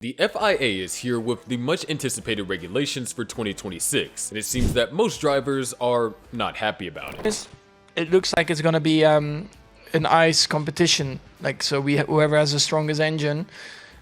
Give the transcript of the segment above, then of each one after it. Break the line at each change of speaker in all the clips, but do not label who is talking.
The FIA is here with the much anticipated regulations for 2026, and it seems that most drivers are not happy about it.
It looks like it's gonna be an ice competition. Whoever has the strongest engine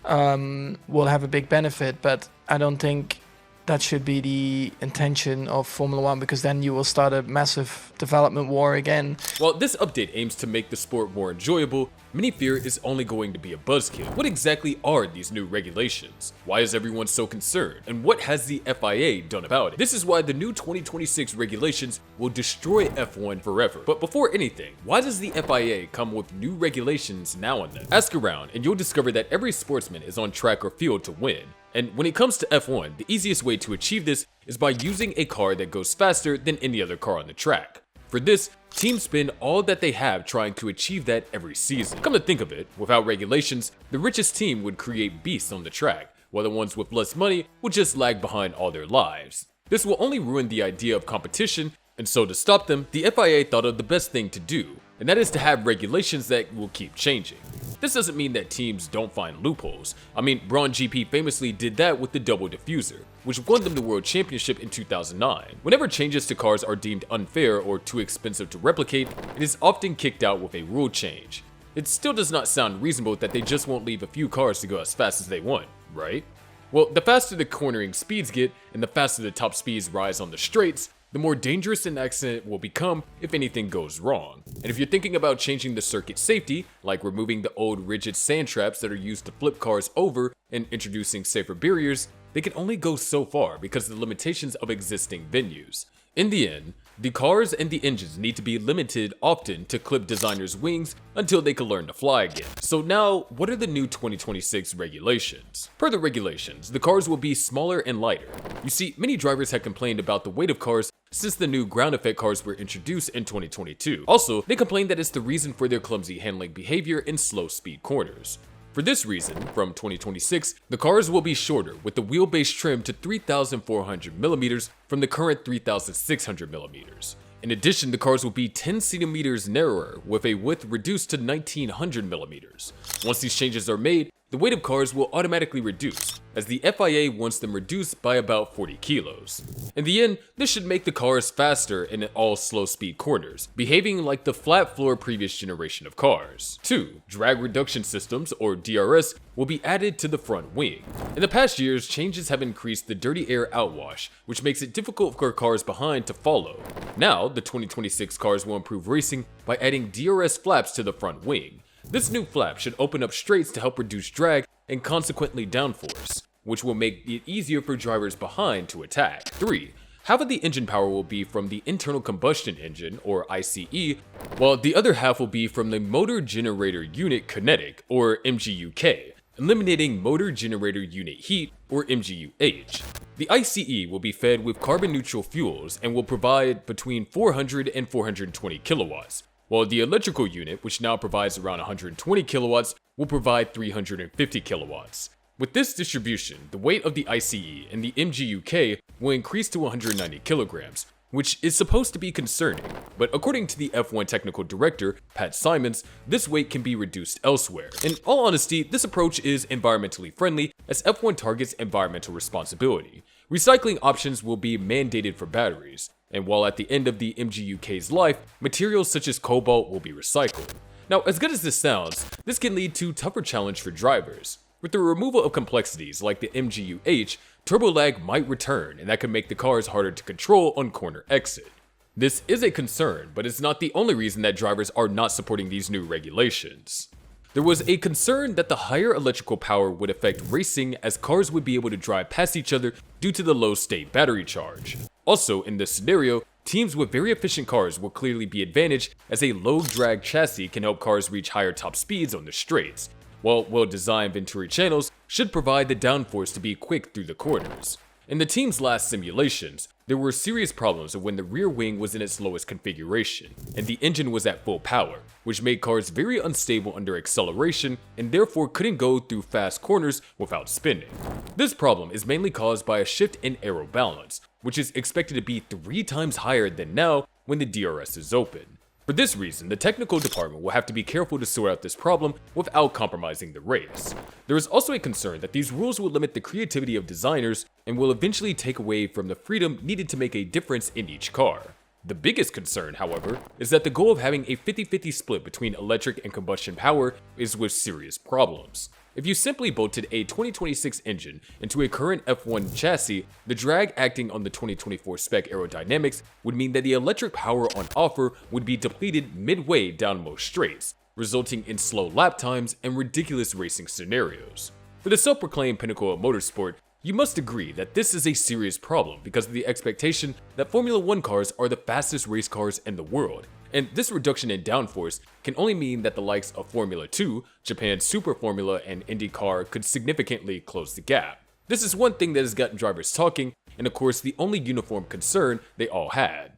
will have a big benefit, but I don't think that should be the intention of Formula One, because then you will start a massive development war again.
While this update aims to make the sport more enjoyable, many fear is only going to be a buzzkill. What exactly are these new regulations? Why is everyone so concerned? And what has the FIA done about it? This is why the new 2026 regulations will destroy F1 forever. But before anything, why does the FIA come with new regulations now and then? Ask around and you'll discover that every sportsman is on track or field to win. And when it comes to F1, the easiest way to achieve this is by using a car that goes faster than any other car on the track. For this, teams spend all that they have trying to achieve that every season. Come to think of it, without regulations, the richest team would create beasts on the track, while the ones with less money would just lag behind all their lives. This will only ruin the idea of competition, and so to stop them, the FIA thought of the best thing to do, and that is to have regulations that will keep changing. This doesn't mean that teams don't find loopholes. I mean, Braun GP famously did that with the double diffuser, which won them the world championship in 2009. Whenever changes to cars are deemed unfair or too expensive to replicate, it is often kicked out with a rule change. It still does not sound reasonable that they just won't leave a few cars to go as fast as they want, right? Well, the faster the cornering speeds get, and the faster the top speeds rise on the straights, the more dangerous an accident will become if anything goes wrong. And if you're thinking about changing the circuit safety, like removing the old rigid sand traps that are used to flip cars over and introducing safer barriers, they can only go so far because of the limitations of existing venues. In the end, the cars and the engines need to be limited often to clip designers' wings until they can learn to fly again. So now, what are the new 2026 regulations? Per the regulations, the cars will be smaller and lighter. You see, many drivers had complained about the weight of cars since the new ground effect cars were introduced in 2022. Also, they complained that it's the reason for their clumsy handling behavior in slow speed corners. For this reason, from 2026, the cars will be shorter with the wheelbase trimmed to 3,400mm from the current 3,600mm. In addition, the cars will be 10 centimeters narrower with a width reduced to 1,900mm. Once these changes are made, the weight of cars will automatically reduce, as the FIA wants them reduced by about 40 kilos. In the end, this should make the cars faster in all slow speed corners, behaving like the flat floor previous generation of cars. 2. Drag reduction systems, or DRS, will be added to the front wing. In the past years, changes have increased the dirty air outwash, which makes it difficult for cars behind to follow. Now, the 2026 cars will improve racing by adding DRS flaps to the front wing. This new flap should open up straights to help reduce drag and consequently downforce, which will make it easier for drivers behind to attack. 3. Half of the engine power will be from the internal combustion engine, or ICE, while the other half will be from the motor generator unit kinetic, or MGUK, eliminating motor generator unit heat, or MGUH. The ICE will be fed with carbon neutral fuels and will provide between 400 and 420 kilowatts, while the electrical unit, which now provides around 120 kilowatts, will provide 350 kilowatts. With this distribution, the weight of the ICE and the MGUK will increase to 190 kilograms, which is supposed to be concerning, but according to the F1 technical director, Pat Simons, this weight can be reduced elsewhere. In all honesty, this approach is environmentally friendly as F1 targets environmental responsibility. Recycling options will be mandated for batteries, and while at the end of the MGUK's life, materials such as cobalt will be recycled. Now, as good as this sounds, this can lead to tougher challenge for drivers. With the removal of complexities like the MGUH, turbo lag might return, and that could make the cars harder to control on corner exit. This is a concern, but it's not the only reason that drivers are not supporting these new regulations. There was a concern that the higher electrical power would affect racing as cars would be able to drive past each other due to the low state battery charge. Also, in this scenario, teams with very efficient cars will clearly be advantaged as a low drag chassis can help cars reach higher top speeds on the straights, while well-designed Venturi channels should provide the downforce to be quick through the corners. In the team's last simulations, there were serious problems when the rear wing was in its lowest configuration, and the engine was at full power, which made cars very unstable under acceleration and therefore couldn't go through fast corners without spinning. This problem is mainly caused by a shift in aero balance, which is expected to be 3 times higher than now when the DRS is open. For this reason, the technical department will have to be careful to sort out this problem without compromising the race. There is also a concern that these rules will limit the creativity of designers and will eventually take away from the freedom needed to make a difference in each car. The biggest concern, however, is that the goal of having a 50-50 split between electric and combustion power is with serious problems. If you simply bolted a 2026 engine into a current F1 chassis, the drag acting on the 2024 spec aerodynamics would mean that the electric power on offer would be depleted midway down most straights, resulting in slow lap times and ridiculous racing scenarios. For the self-proclaimed pinnacle of motorsport, you must agree that this is a serious problem because of the expectation that Formula 1 cars are the fastest race cars in the world, and this reduction in downforce can only mean that the likes of Formula 2, Japan's Super Formula, and IndyCar could significantly close the gap. This is one thing that has gotten drivers talking, and of course the only uniform concern they all had.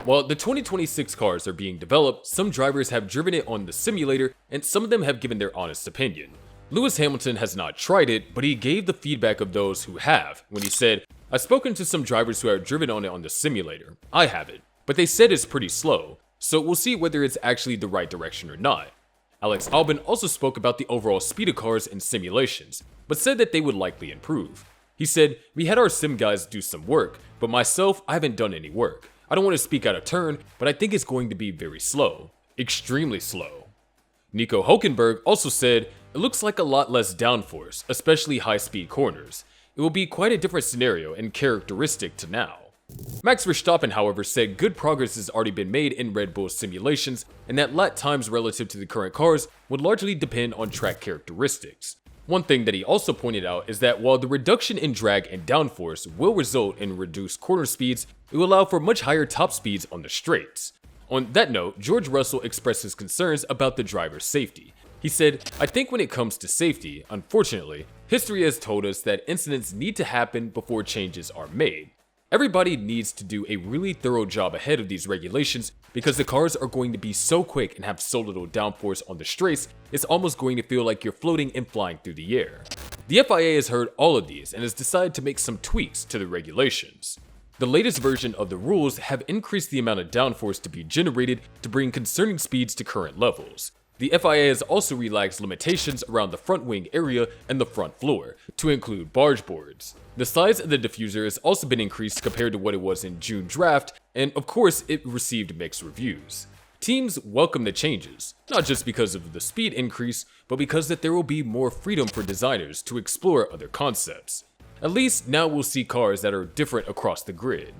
While the 2026 cars are being developed, some drivers have driven it on the simulator, and some of them have given their honest opinion. Lewis Hamilton has not tried it, but he gave the feedback of those who have, when he said, "I've spoken to some drivers who have driven on it on the simulator. I haven't, but they said it's pretty slow, so we'll see whether it's actually the right direction or not." Alex Albon also spoke about the overall speed of cars in simulations, but said that they would likely improve. He said, "We had our sim guys do some work, but myself, I haven't done any work. I don't want to speak out of turn, but I think it's going to be very slow. Extremely slow." Nico Hülkenberg also said, "It looks like a lot less downforce, especially high-speed corners. It will be quite a different scenario and characteristic to now." Max Verstappen, however, said good progress has already been made in Red Bull simulations, and that lap times relative to the current cars would largely depend on track characteristics. One thing that he also pointed out is that while the reduction in drag and downforce will result in reduced corner speeds, it will allow for much higher top speeds on the straights. On that note, George Russell expressed his concerns about the driver's safety. He said, "I think when it comes to safety, unfortunately, history has told us that incidents need to happen before changes are made. Everybody needs to do a really thorough job ahead of these regulations because the cars are going to be so quick and have so little downforce on the straights, it's almost going to feel like you're floating and flying through the air." The FIA has heard all of these and has decided to make some tweaks to the regulations. The latest version of the rules have increased the amount of downforce to be generated to bring concerning speeds to current levels. The FIA has also relaxed limitations around the front wing area and the front floor, to include barge boards. The size of the diffuser has also been increased compared to what it was in June draft, and of course it received mixed reviews. Teams welcome the changes, not just because of the speed increase, but because that there will be more freedom for designers to explore other concepts. At least now we'll see cars that are different across the grid.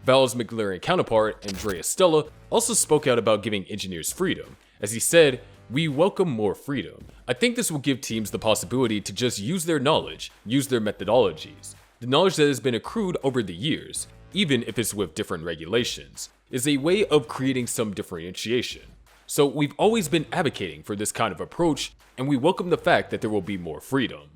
Valve's McLaren counterpart, Andrea Stella, also spoke out about giving engineers freedom, as he said, "We welcome more freedom. I think this will give teams the possibility to just use their knowledge, use their methodologies. The knowledge that has been accrued over the years, even if it's with different regulations, is a way of creating some differentiation. So we've always been advocating for this kind of approach, and we welcome the fact that there will be more freedom."